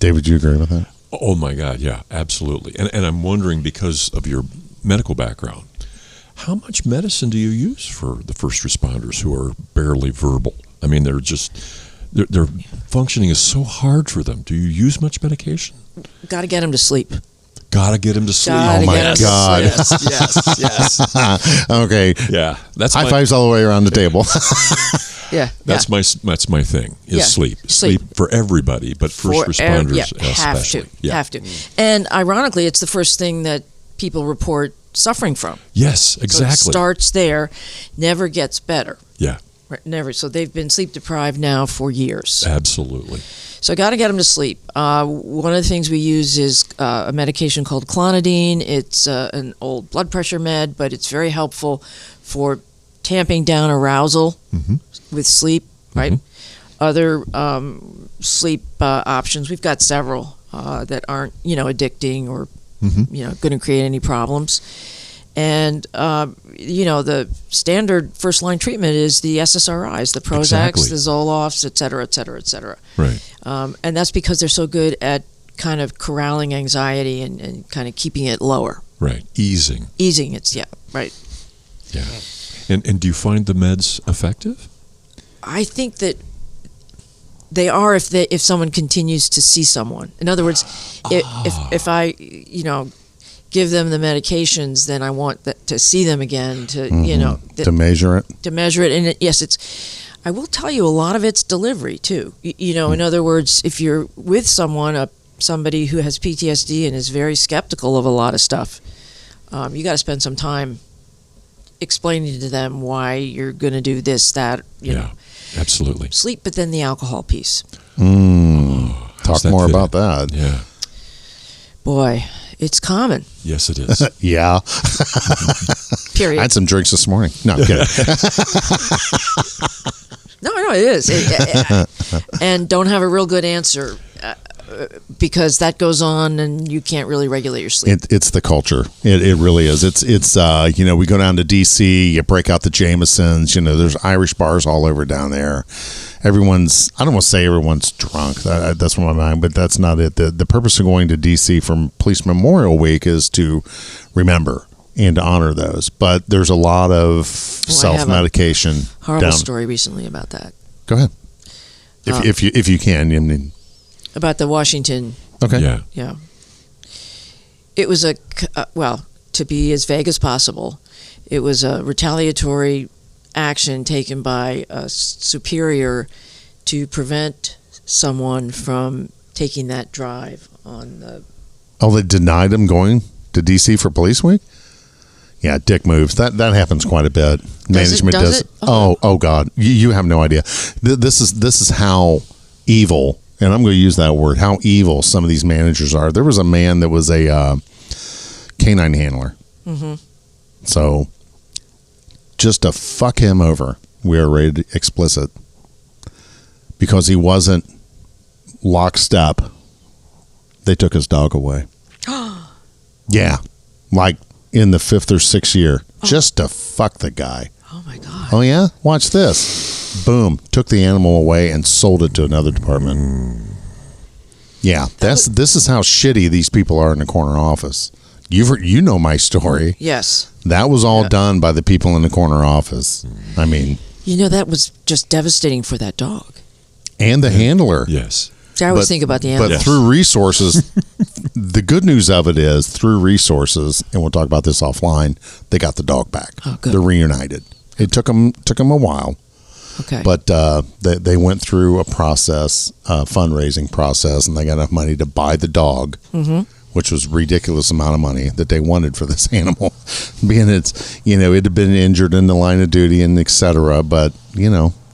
David, do you agree with that? Oh, my God, yeah, absolutely. And I'm wondering, because of your medical background, how much medicine do you use for the first responders who are barely verbal? I mean, their functioning is so hard for them. Do you use much medication? Got to get them to sleep. Gotta get him to sleep. Oh my God! Yes. Okay. Yeah, that's high fives all the way around the table. That's my thing. Is sleep for everybody, but first responders especially. Have to. And ironically, it's the first thing that people report suffering from. Yes, exactly. So it starts there, never gets better. Yeah. Right, never. So they've been sleep deprived now for years. Absolutely. So I got to get them to sleep. One of the things we use is a medication called clonidine. It's an old blood pressure med, but it's very helpful for tamping down arousal with sleep, right? Other sleep options, we've got several that aren't, addicting or, going to create any problems. And, the standard first-line treatment is the SSRIs, the Prozacs, Exactly. the Zolofts, et cetera, et cetera, et cetera. Right. And that's because they're so good at kind of corralling anxiety and kind of keeping it lower. Right. Easing. It's, right. Yeah. And do you find the meds effective? I think that they are if someone continues to see someone. In other words, if I, give them the medications, then I want to see them again to to measure it. To measure it, and I will tell you, a lot of it's delivery too. In other words, if you're with somebody who has PTSD and is very skeptical of a lot of stuff, you got to spend some time explaining to them why you're going to do this, that. Absolutely. Sleep, but then the alcohol piece. Talk more about that. Yeah. Boy, it's common. Yes, it is. Yeah. Period. I had some drinks this morning. No, I'm kidding. No, it is. And don't have a real good answer because that goes on and you can't really regulate your sleep. It's the culture. It really is. It's we go down to D.C., you break out the Jamesons, there's Irish bars all over down there. I don't want to say everyone's drunk. That's what my mind, but that's not it. The purpose of going to D.C. for Police Memorial Week is to remember and to honor those. But there's a lot of self-medication. Horrible story recently about that. Go ahead. If you can. About the Washington. Okay. Yeah. It was to be as vague as possible, it was a retaliatory action taken by a superior to prevent someone from taking that drive on the... Oh, they denied him going to D.C. for Police Week? Yeah, dick moves. That happens quite a bit. Management does it. Oh God, you have no idea. This is how evil, and I'm going to use that word, how evil some of these managers are. There was a man that was a canine handler. Mm-hmm. So just to fuck him over, we are rated explicit because he wasn't lockstep. They took his dog away. Yeah, like in the 5th or 6th year, just to fuck the guy. Oh my God. Oh yeah, watch this. Boom, took the animal away and sold it to another department. Yeah, this is how shitty these people are in the corner office. You know my story. Yes. That was all done by the people in the corner office. I mean, that was just devastating for that dog and the handler. Yes. I always think about the animal. But through resources, the good news of it is through resources, and we'll talk about this offline, they got the dog back. Oh, good. They're reunited. It took them a while. Okay. But they went through a process, a fundraising process, and they got enough money to buy the dog, which was a ridiculous amount of money that they wanted for this animal, being it had been injured in the line of duty and et cetera. But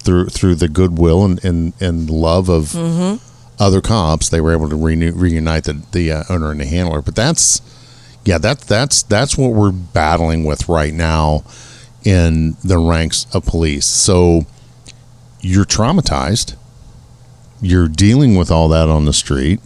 through the goodwill and love of other cops, they were able to reunite the owner and the handler. But that's what we're battling with right now in the ranks of police. So you're traumatized. You're dealing with all that on the street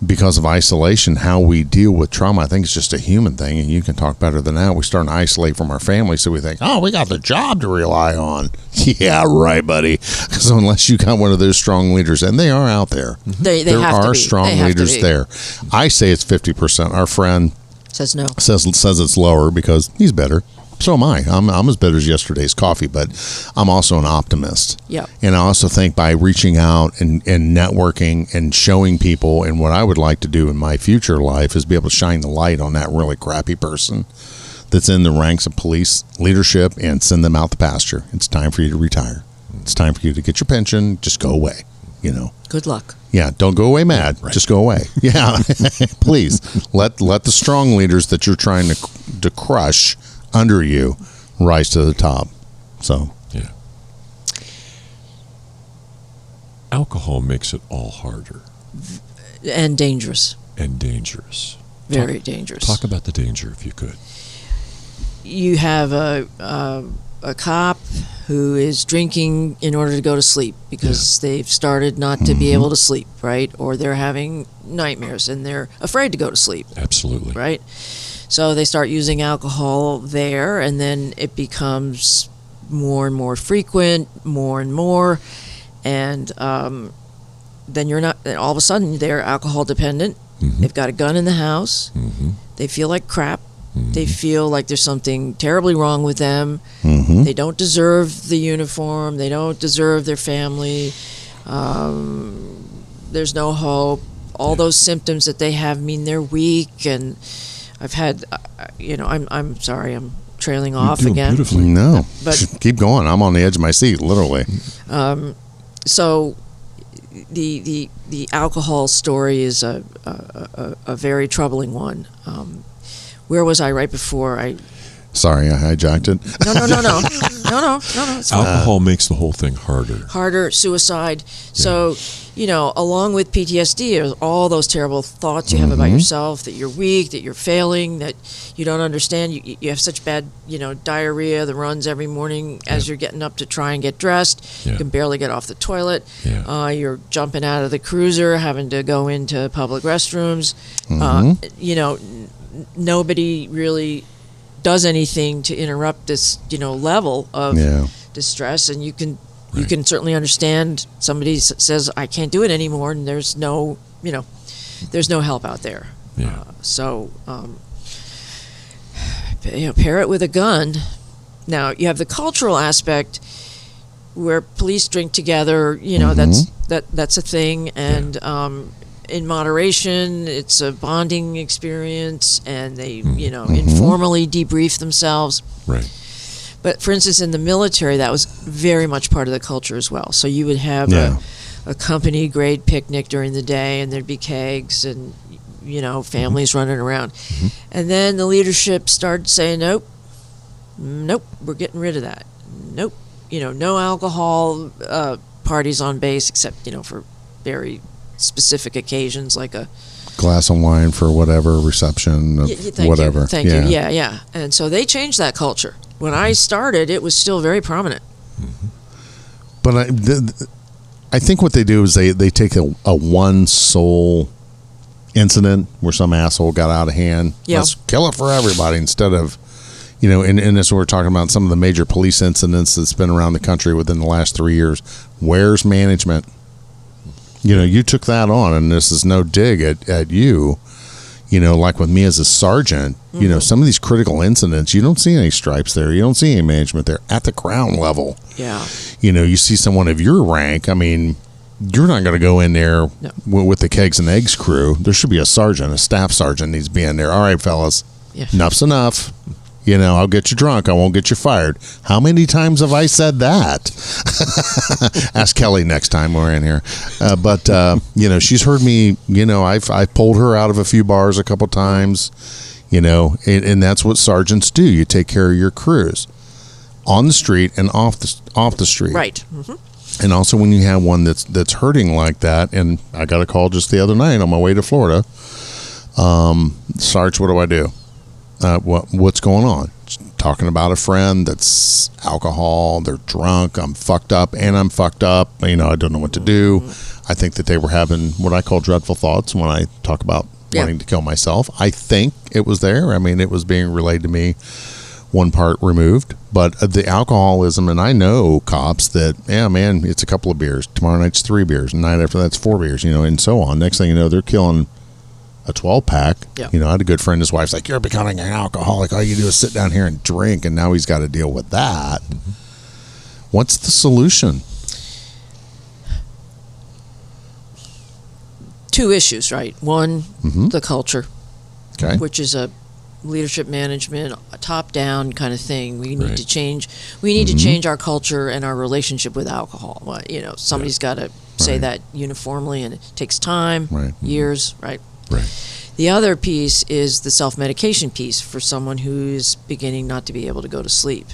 because of isolation. How we deal with trauma, I think, is just a human thing, and you can talk better than that. We start to isolate from our family, so we think, oh, we got the job to rely on. Yeah, right, buddy. So unless you got one of those strong leaders, and they are out there, there are strong leaders there. I say it's 50%. Our friend says no. Says it's lower because he's better. So am I. I'm as bitter as yesterday's coffee, but I'm also an optimist. Yeah. And I also think by reaching out and networking and showing people, and what I would like to do in my future life is be able to shine the light on that really crappy person that's in the ranks of police leadership and send them out the pasture. It's time for you to retire. It's time for you to get your pension. Just go away. Good luck. Yeah, don't go away mad. Right. Just go away. Yeah, please let the strong leaders that you're trying to crush under you rise to the top. So yeah, alcohol makes it all harder and dangerous. Very dangerous. Talk about the danger, if you could. You have a cop who is drinking in order to go to sleep because they've started not to be able to sleep, right? Or they're having nightmares and they're afraid to go to sleep. Absolutely. Right? So they start using alcohol there, and then it becomes more and more frequent, more and more, and then you're not. All of a sudden, they're alcohol dependent. Mm-hmm. They've got a gun in the house. Mm-hmm. They feel like crap. Mm-hmm. They feel like there's something terribly wrong with them. Mm-hmm. They don't deserve the uniform. They don't deserve their family. There's no hope. All those symptoms that they have mean they're weak. And I've had, I'm sorry, I'm trailing off You're doing again. Beautifully. No, But keep going. I'm on the edge of my seat, literally. So the alcohol story is a very troubling one. Where was I right before I? Sorry, I hijacked it. No. It's fine. Alcohol makes the whole thing harder. Harder, suicide. So, along with PTSD, there's all those terrible thoughts you have about yourself, that you're weak, that you're failing, that you don't understand. You have such bad, diarrhea that runs every morning as you're getting up to try and get dressed. Yeah. You can barely get off the toilet. Yeah. You're jumping out of the cruiser, having to go into public restrooms. Nobody really does anything to interrupt this, level of distress, and you can certainly understand somebody says I can't do it anymore, and there's no help out there. Yeah. Pair it with a gun. Now you have the cultural aspect where police drink together. That's a thing, and in moderation, it's a bonding experience, and they, informally debrief themselves. Right. But for instance, in the military, that was very much part of the culture as well. So you would have a company grade picnic during the day, and there'd be kegs and, families running around. Mm-hmm. And then the leadership started saying, nope, we're getting rid of that. Nope, no alcohol parties on base except, for very specific occasions like a glass of wine for whatever reception of whatever. Thank you. Yeah. And so they changed that culture. When I started, it was still very prominent. Mm-hmm. But I think what they do is they take a one sole incident where some asshole got out of hand. Yeah. Let's kill it for everybody instead of, and this we're talking about some of the major police incidents that's been around the country within the last 3 years. Where's management? You took that on, and this is no dig at you. Like with me as a sergeant, some of these critical incidents, you don't see any stripes there. You don't see any management there at the ground level. Yeah. You see someone of your rank. I mean, you're not going to go in there with the kegs and eggs crew. There should be a sergeant, a staff sergeant needs to be in there. All right, fellas, enough's enough. I'll get you drunk. I won't get you fired. How many times have I said that? Ask Kelly next time we're in here. But she's heard me, I've pulled her out of a few bars a couple times, and that's what sergeants do. You take care of your crews on the street and off the street. Right. Mm-hmm. And also when you have one that's hurting like that, and I got a call just the other night on my way to Florida. Sarge, what do I do? What's going on? Talking about a friend that's alcohol, they're drunk, I'm fucked up. I don't know what to do. I think that they were having what I call dreadful thoughts when I talk about wanting to kill myself. I think it was there. I mean, it was being relayed to me, one part removed. But the alcoholism, and I know cops that, it's a couple of beers. Tomorrow night's 3 beers. And night after that's 4 beers, and so on. Next thing you know, they're killing a 12-pack. Yeah. I had a good friend, his wife's like, you're becoming an alcoholic. All you do is sit down here and drink, and now he's got to deal with that. Mm-hmm. What's the solution? 2 issues, right? One, the culture, which is a leadership management, a top-down kind of thing. We need to change. We need to change our culture and our relationship with alcohol. Well, somebody's got to say that uniformly, and it takes time, years, right? Right. The other piece is the self-medication piece for someone who's beginning not to be able to go to sleep.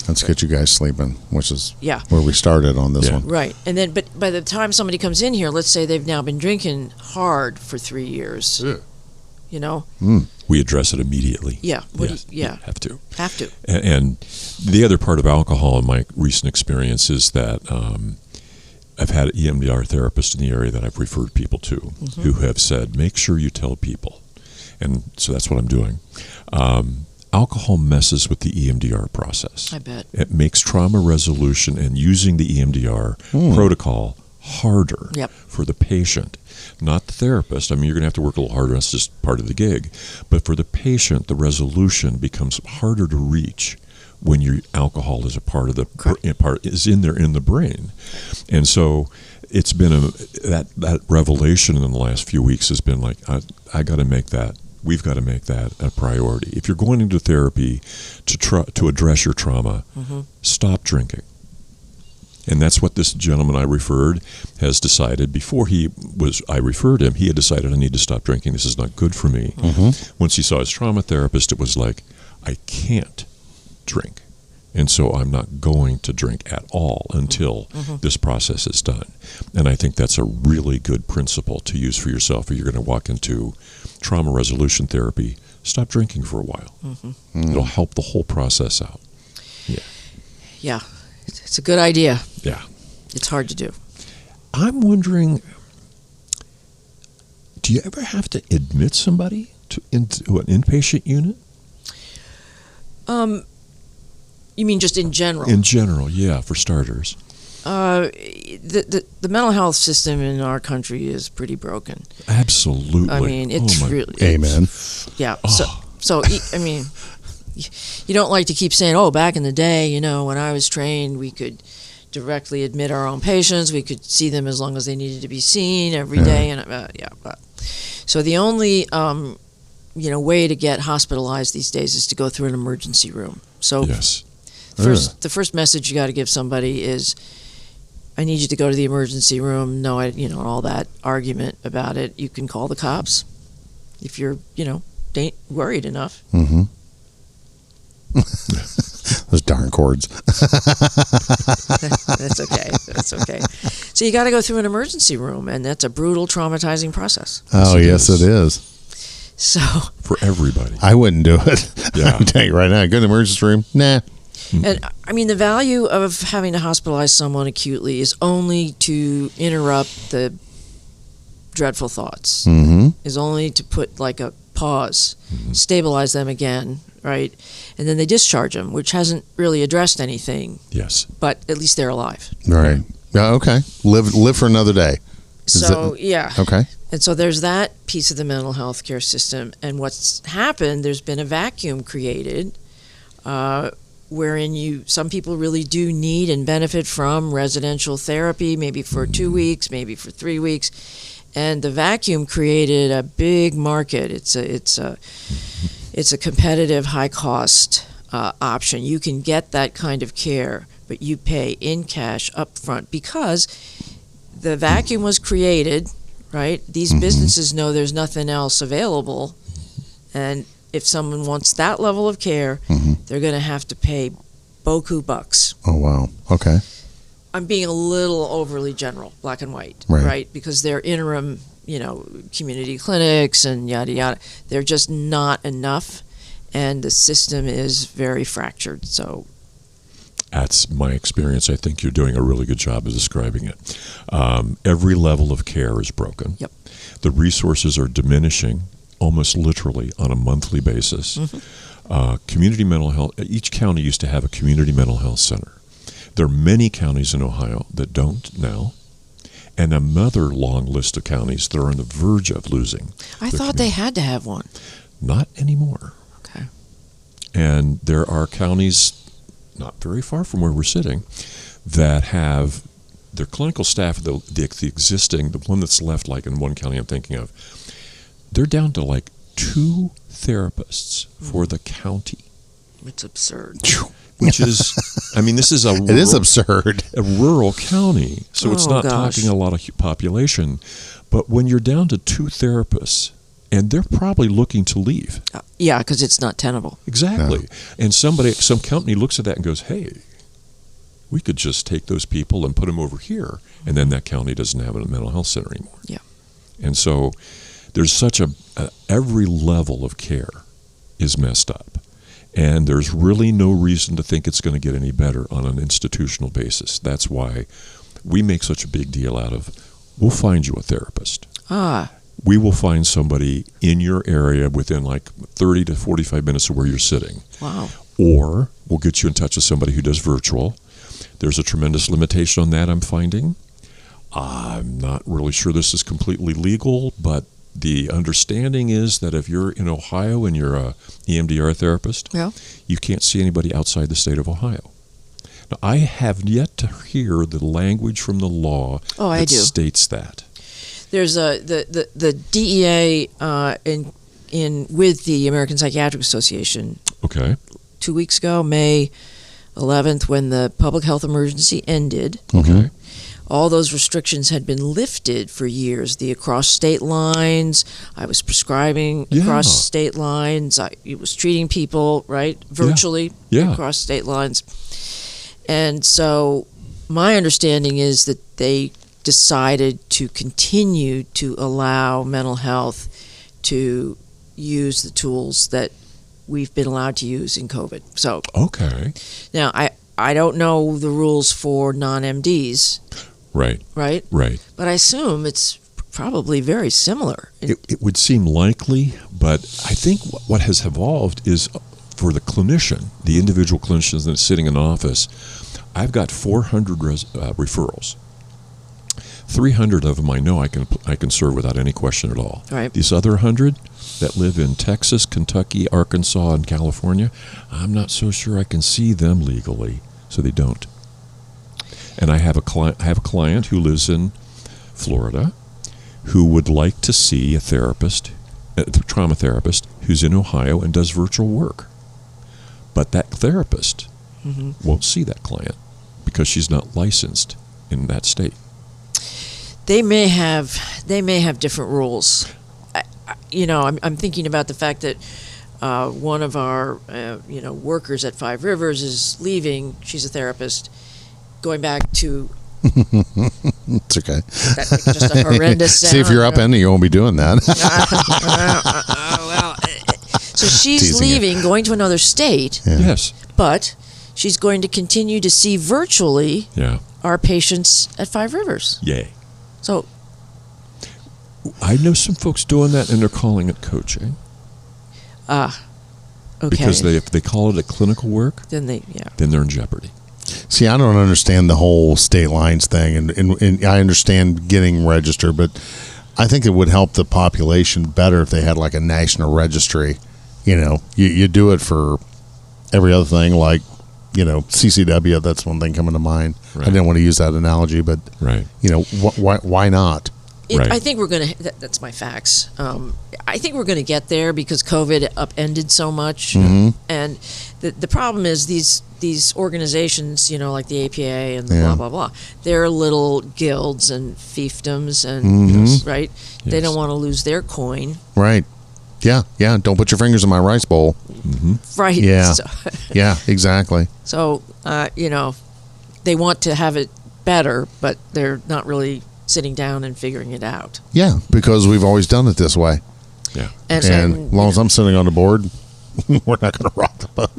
Let's get you guys sleeping, which is where we started on this one. Right. And then, but by the time somebody comes in here, let's say they've now been drinking hard for 3 years. We address it immediately. Yeah. Have to. Have to. And the other part of alcohol in my recent experience is that I've had EMDR therapists in the area that I've referred people to who have said, make sure you tell people. And so that's what I'm doing. Alcohol messes with the EMDR process. I bet. It makes trauma resolution and using the EMDR protocol harder for the patient, not the therapist. I mean, you're going to have to work a little harder. That's just part of the gig. But for the patient, the resolution becomes harder to reach when your alcohol is a part of the is in there in the brain. And so it's been that revelation in the last few weeks has been like, I got to make that. We've got to make that a priority. If you're going into therapy to address your trauma, stop drinking. And that's what this gentleman I referred has decided. Before I referred him, he had decided I need to stop drinking. This is not good for me. Once he saw his trauma therapist, it was like, I can't drink. And so I'm not going to drink at all until this process is done. And I think that's a really good principle to use for yourself. If you're going to walk into trauma resolution therapy, stop drinking for a while. It'll help the whole process out. Yeah. It's a good idea. Yeah. It's hard to do. I'm wondering, do you ever have to admit somebody into an inpatient unit? You mean just in general? In general, yeah, for starters. The mental health system in our country is pretty broken. Absolutely. I mean, it's really... Amen. Yeah. So I mean, you don't like to keep saying, oh, back in the day, when I was trained, we could directly admit our own patients. We could see them as long as they needed to be seen every day. And but so the only way to get hospitalized these days is to go through an emergency room. So yes. The first message you got to give somebody is, I need you to go to the emergency room. No, all that argument about it. You can call the cops if you're, ain't worried enough. Those darn cords. That's okay. So you got to go through an emergency room, and that's a brutal, traumatizing process. Oh, yes, it is. So for everybody, I wouldn't do it. Yeah. I'm telling you right now, go to the emergency room. Nah. And I mean, the value of having to hospitalize someone acutely is only to interrupt the dreadful thoughts. Is only to put like a pause, stabilize them again, right? And then they discharge them, which hasn't really addressed anything. Yes. But at least they're alive. Right. Yeah. Okay. Live for another day. Yeah. Okay. And so there's that piece of the mental health care system. And what's happened, there's been a vacuum created wherein some people really do need and benefit from residential therapy, maybe for 2 weeks, maybe for 3 weeks. And the vacuum created a big market. It's a competitive, high-cost option. You can get that kind of care, but you pay in cash up front because the vacuum was created, right? These businesses know there's nothing else available, and if someone wants that level of care, they're going to have to pay beaucoup bucks. Oh, wow. Okay. I'm being a little overly general, black and white, right? Because they're interim, community clinics and yada, yada. They're just not enough, and the system is very fractured. So that's my experience. I think you're doing a really good job of describing it. Every level of care is broken. Yep. The resources are diminishing almost literally on a monthly basis. Community mental health, each county used to have a community mental health center. There are many counties in Ohio that don't now, and another long list of counties that are on the verge of losing. I thought they had to have one. Not anymore. Okay. And there are counties not very far from where we're sitting that have their clinical staff, the existing, the one that's left, like in one county I'm thinking of, they're down to like 2 therapists for the county. It's absurd. Which is, I mean, this is it is absurd. A rural county, so it's not talking a lot of population. But when you're down to 2 therapists, and they're probably looking to leave. Yeah, because it's not tenable. Exactly. Yeah. And some company looks at that and goes, hey, we could just take those people and put them over here, and then that county doesn't have a mental health center anymore. Yeah. And so there's such every level of care is messed up. And there's really no reason to think it's going to get any better on an institutional basis. That's why we make such a big deal out of, we'll find you a therapist. we will find somebody in your area within like 30 to 45 minutes of where you're sitting. Wow. Or we'll get you in touch with somebody who does virtual. There's a tremendous limitation on that, I'm finding. I'm not really sure this is completely legal, but the understanding is that if you're in Ohio and you're a EMDR therapist, you can't see anybody outside the state of Ohio. Now, I have yet to hear the language from the law that states that. There's the DEA in with the American Psychiatric Association. Okay. 2 weeks ago, May 11th, when the public health emergency ended. Okay. All those restrictions had been lifted for years. The across state lines, I was prescribing across state lines. I was treating people, right, virtually across state lines. And so my understanding is that they decided to continue to allow mental health to use the tools that we've been allowed to use in COVID. So now I don't know the rules for non-MDs. Right. But I assume it's probably very similar. It would seem likely, but I think what has evolved is for the clinician, the individual clinicians that's sitting in an office. I've got 400 referrals. 300 of them I know I can serve without any question at all. Right. These other 100 that live in Texas, Kentucky, Arkansas, and California, I'm not so sure I can see them legally, so they don't. And I have a client who lives in Florida who would like to see a therapist, a trauma therapist, who's in Ohio and does virtual work. But that therapist won't see that client because she's not licensed in that state. They may have different rules. I'm thinking about the fact that one of our workers at Five Rivers is leaving. She's a therapist, going back to. It's okay. Just a horrendous sound. See, if you're upending, you won't be doing that. So she's leaving, going to another state. Yeah. Yes. But she's going to continue to see virtually our patients at Five Rivers. Yay. So I know some folks doing that, and they're calling it coaching. Okay. Because if they call it a clinical work, then they're in jeopardy. See, I don't understand the whole state lines thing, and I understand getting registered, but I think it would help the population better if they had like a national registry. You do it for every other thing, like CCW. That's one thing coming to mind. Right. I didn't want to use that analogy, but why not? I think we're going to. That's my facts. I think we're going to get there because COVID upended so much, and the problem is these organizations, like the APA and the blah blah blah. They're little guilds and fiefdoms, and right. Yes. They don't want to lose their coin. Right. Yeah. Don't put your fingers in my rice bowl. Right. Yeah. Yeah. Exactly. So they want to have it better, but they're not really sitting down and figuring it out. Yeah, because we've always done it this way. Yeah. And as long as I'm sitting on the board, we're not going to rock the boat.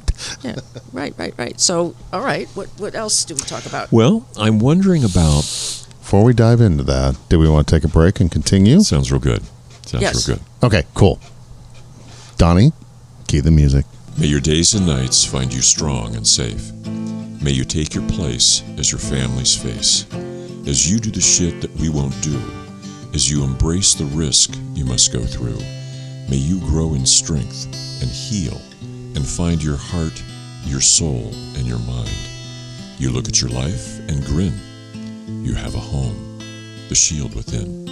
Yeah. Right. So, all right. What else do we talk about? Well, I'm wondering about. Before we dive into that, do we want to take a break and continue? Sounds real good. Real good. Okay, cool. Donnie, key the music. May your days and nights find you strong and safe. May you take your place as your family's face. As you do the shit that we won't do. As you embrace the risk you must go through. May you grow in strength and heal and find your heart, your soul, and your mind. You look at your life and grin. You have a home, the shield within.